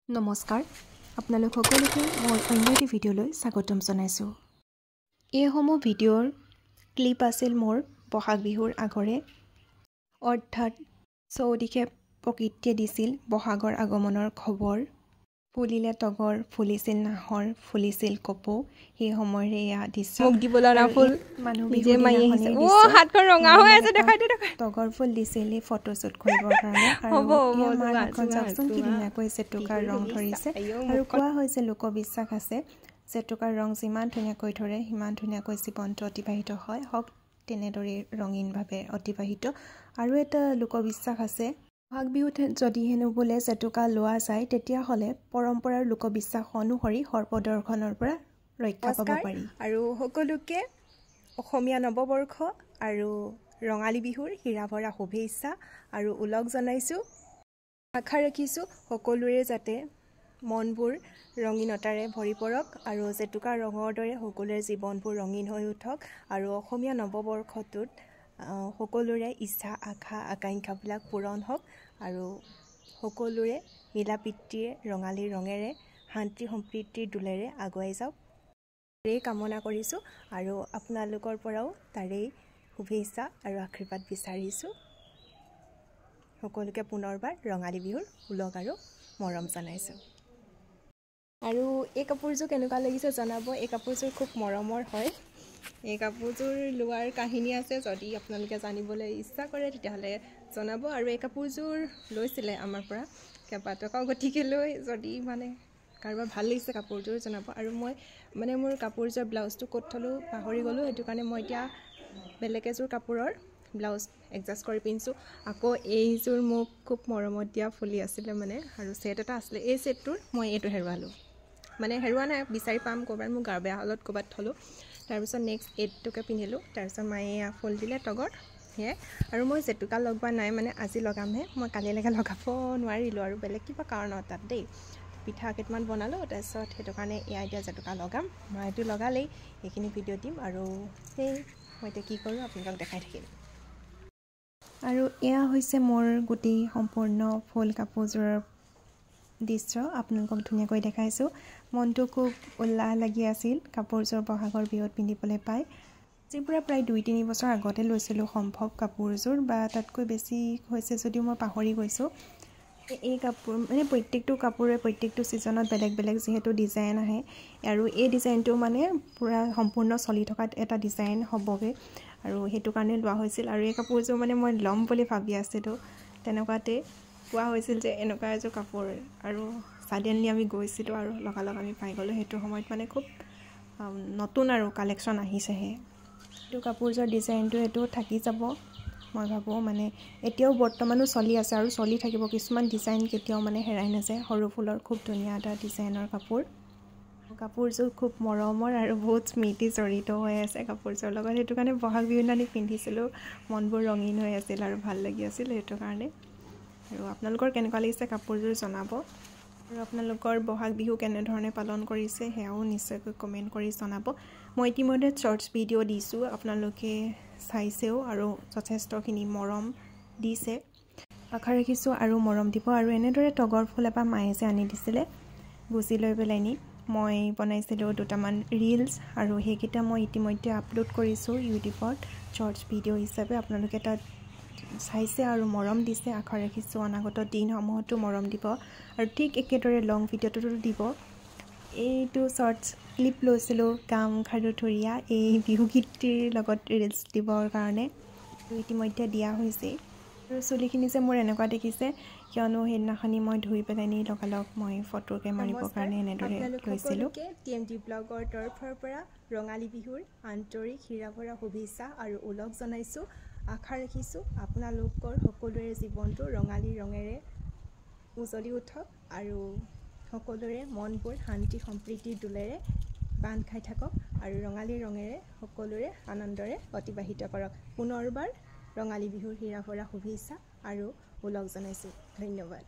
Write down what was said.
নমস্কাৰ আপোনালোক সকলোকে মোৰ অন্য এটি ভিডিঅ'লৈ স্বাগতম জনাইছোঁ। এইসমূহ ভিডিঅ'ৰ ক্লিপ আছিল মোৰ বহাগ বিহুৰ আগৰে, অৰ্থাৎ চৌদিশে প্ৰকৃতিয়ে দিছিল বহাগৰ আগমনৰ খবৰ। ফুলিলে তগৰ, ফুলিছিল নাহৰ, ফুলিছিল কপৌ, সেই সময়ৰে এয়া দৃশ্য। মানুহ বিহুৰ দিনাখনেই তগৰ ফুল দিছিল এই ফটোশ্বুট কৰিবৰ কাৰণে। আৰু মাৰ হাতখন চাওকচোন কি ধুনীয়াকৈ জেতুকাৰ ৰং ধৰিছে। আৰু কোৱা হৈছে লোকবিশ্বাস আছে, জেতুকাৰ ৰং যিমান ধুনীয়াকৈ ধৰে সিমান ধুনীয়াকৈ জীৱনটো অতিবাহিত হয়, হওক তেনেদৰে ৰঙীনভাৱে অতিবাহিত। আৰু এটা লোকবিশ্বাস আছে, বহাগ বিহুত যদি হেনো বোলে জেতুকা লোৱা যায় তেতিয়াহ'লে পৰম্পৰাৰ লোকবিশ্বাস অনুসৰি সৰ্পদৰ্শনৰ পৰা ৰক্ষা পাব পাৰি। আৰু সকলোকে অসমীয়া নৱবৰ্ষ আৰু ৰঙালী বিহুৰ হীৰা-ভৰা শুভেচ্ছা আৰু ওলগ জনাইছোঁ। আশা ৰাখিছোঁ সকলোৰে যাতে মনবোৰ ৰঙীনতাৰে ভৰি পৰক আৰু জেতুকা ৰঙৰ দৰে সকলোৰে জীৱনবোৰ ৰঙীন হৈ উঠক। আৰু অসমীয়া নৱবৰ্ষটোত সকলোৰে ইচ্ছা আশা আকাংক্ষাবিলাক পূৰণ হওক আৰু সকলোৰে মিলা প্ৰীতিৰে ৰঙালী ৰঙেৰে শান্তি সম্প্ৰীতিৰ দোলেৰে আগুৱাই যাওক, তাৰেই কামনা কৰিছোঁ। আৰু আপোনালোকৰ পৰাও তাৰেই শুভেচ্ছা আৰু আশীৰ্বাদ বিচাৰিছোঁ। সকলোকে পুনৰবাৰ ৰঙালী বিহুৰ ওলগ আৰু মৰম জনাইছোঁ। আৰু এই কাপোৰযোৰ কেনেকুৱা লাগিছে জনাব। এই কাপোৰযোৰ খুব মৰমৰ হয়। এই কাপোৰযোৰ লোৱাৰ কাহিনী আছে, যদি আপোনালোকে জানিবলৈ ইচ্ছা কৰে তেতিয়াহ'লে জনাব। আৰু এই কাপোৰযোৰ লৈছিলে আমাৰ পৰা কেইবাটকাও, গতিকে যদি কাৰোবাৰ ভাল লাগিছে কাপোৰযোৰ জনাব। আৰু মই মোৰ কাপোৰযোৰ ব্লাউজটো ক'ত থলোঁ পাহৰি গ'লোঁ, সেইটো কাৰণে মই এতিয়া বেলেগ এযোৰ কাপোৰৰ ব্লাউজ এডজাষ্ট কৰি পিন্ধিছোঁ। আকৌ এইযোৰ মোক খুব মৰমত দিয়া ফুলি আছিলে আৰু ছেট এটা আছিলে, এই ছেটটোৰ মই এইটো হেৰুৱালোঁ, হেৰুৱা নাই, বিচাৰি পাম ক'ৰবাত, মোৰ গা বেয়া হ'লত ক'ৰবাত থলোঁ। তাৰপিছত নেক্সট এইটোকে পিন্ধিলোঁ। তাৰপিছত মায়ে ফুল দিলে তগৰ, সেয়াই। আৰু মই জেতুকা লগোৱা নাই, আজি লগামহে, মই কালিলৈকে লগাব নোৱাৰিলোঁ আৰু বেলেগ কিবা কাৰণত তাত দেই। পিঠা কেইটামান বনালোঁ, তাৰপিছত সেইটো কাৰণে এয়া এতিয়া জেতুকা লগাম। মায়েতো লগালেই, সেইখিনি ভিডিঅ' দিম। আৰু সেই মই এতিয়া কি কৰোঁ আপোনালোকক দেখাই থাকিম। আৰু এয়া হৈছে মোৰ গোটেই সম্পূৰ্ণ ফুল কাপোৰযোৰৰ দৃশ্য, আপোনালোকক ধুনীয়াকৈ দেখাইছোঁ। মনটো খুব উল্লাহ লাগি আছিল কাপোৰযোৰ বহাগৰ বিহুত পিন্ধিবলৈ পাই। আজিৰ পৰা প্ৰায় 2-3 বছৰ আগতে লৈছিলোঁ সম্ভৱ কাপোৰযোৰ, বা তাতকৈ বেছি হৈছে যদিও মই পাহৰি গৈছোঁ। এই কাপোৰ প্ৰত্যেকটো কাপোৰে প্ৰত্যেকটো ছিজনত বেলেগ বেলেগ যিহেতু ডিজাইন আহে, আৰু এই ডিজাইনটো পূৰা সম্পূৰ্ণ চলি থকা এটা ডিজাইন হ'বগৈ, আৰু সেইটো কাৰণে লোৱা হৈছিল। আৰু এই কাপোৰযোৰ মই ল'ম বুলি ভাবি আছিলোঁ, তেনেকুৱাতে কোৱা হৈছিল যে এনেকুৱা এযোৰ কাপোৰ, আৰু ছাডেনলি আমি গৈছিলোঁ আৰু লগালগ আমি পাই গ'লোঁ। সেইটো সময়ত খুব নতুন আৰু কালেকশ্যন আহিছেহে। এইটো কাপোৰযোৰ ডিজাইনটো এইটো থাকি যাব, মই ভাবোঁ এতিয়াও বৰ্তমানো চলি আছে আৰু চলি থাকিব। কিছুমান ডিজাইন কেতিয়াও হেৰাই নাযায়। সৰু ফুলৰ খুব ধুনীয়া এটা ডিজাইনৰ কাপোৰযোৰ খুব মৰমৰ আৰু বহুত স্মৃতি জড়িত হৈ আছে কাপোৰযোৰৰ লগত, সেইটো কাৰণে বহাগ বিহুৰ দিনা পিন্ধিছিলোঁ, মনবোৰ ৰঙীন হৈ আছিল আৰু ভাল লাগি আছিল সেইটো কাৰণে। আৰু আপোনালোকৰ কেনেকুৱা লাগিছে কাপোৰযোৰ জনাব। আৰু আপোনালোকৰ বহাগ বিহু কেনেধৰণে পালন কৰিছে সেয়াও নিশ্চয়কৈ কমেণ্ট কৰি জনাব। মই ইতিমধ্যে শ্বৰ্টছ ভিডিঅ' দিছোঁ, আপোনালোকে চাইছেও আৰু যথেষ্টখিনি মৰম দিছে। আশা ৰাখিছোঁ আৰু মৰম দিব। আৰু এনেদৰে তগৰ ফুল এপাহ মায়ে যে আনি দিছিলে গুচি লৈ পেলাই মই বনাইছিলোঁ দুটামান ৰিলছ, আৰু সেইকেইটা মই ইতিমধ্যে আপলোড কৰিছোঁ ইউটিউবত শ্বৰ্টছ ভিডিঅ' হিচাপে। আপোনালোকে তাত চাইছে আৰু মৰম দিছে। আশা ৰাখিছোঁ অনাগত দিনসমূহতো মৰম দিব, আৰু ঠিক একেদৰে লং ভিডিঅ'টোতো দিব। এইটো শ্বৰ্টছ ক্লিপ লৈছিলোঁ গাম খাৰু থুৰীয়া এই বিহুগীতটিৰ লগত ৰিলছ দিবৰ কাৰণে, ইতিমধ্যে দিয়া হৈছে। আৰু চুলিখিনি যে মোৰ এনেকুৱা দেখিছে কিয়নো সেইদিনাখনি মই ধুই পেলাই লগালগ মই ফটোকে মাৰিবৰ কাৰণে এনেদৰে লৈছিলোঁ। TMT ব্লগৰ তৰফৰ পৰা ৰঙালী বিহুৰ আন্তৰিক হীৰা-ভৰা শুভেচ্ছা আৰু ওলগ জনাইছোঁ। আশা ৰাখিছোঁ আপোনালোকৰ সকলোৰে জীৱনটো ৰঙালী ৰঙেৰে উজ্বলি উঠক, আৰু সকলোৰে মনবোৰ শান্তি সম্প্ৰীতিৰ দোলেৰে বান্ধ খাই থাকক, আৰু ৰঙালী ৰঙেৰে সকলোৰে আনন্দৰে অতিবাহিত কৰক। পুনৰবাৰ ৰঙালী বিহুৰ হীৰা-ভৰা শুভেচ্ছা আৰু ওলগ জনাইছোঁ। ধন্যবাদ।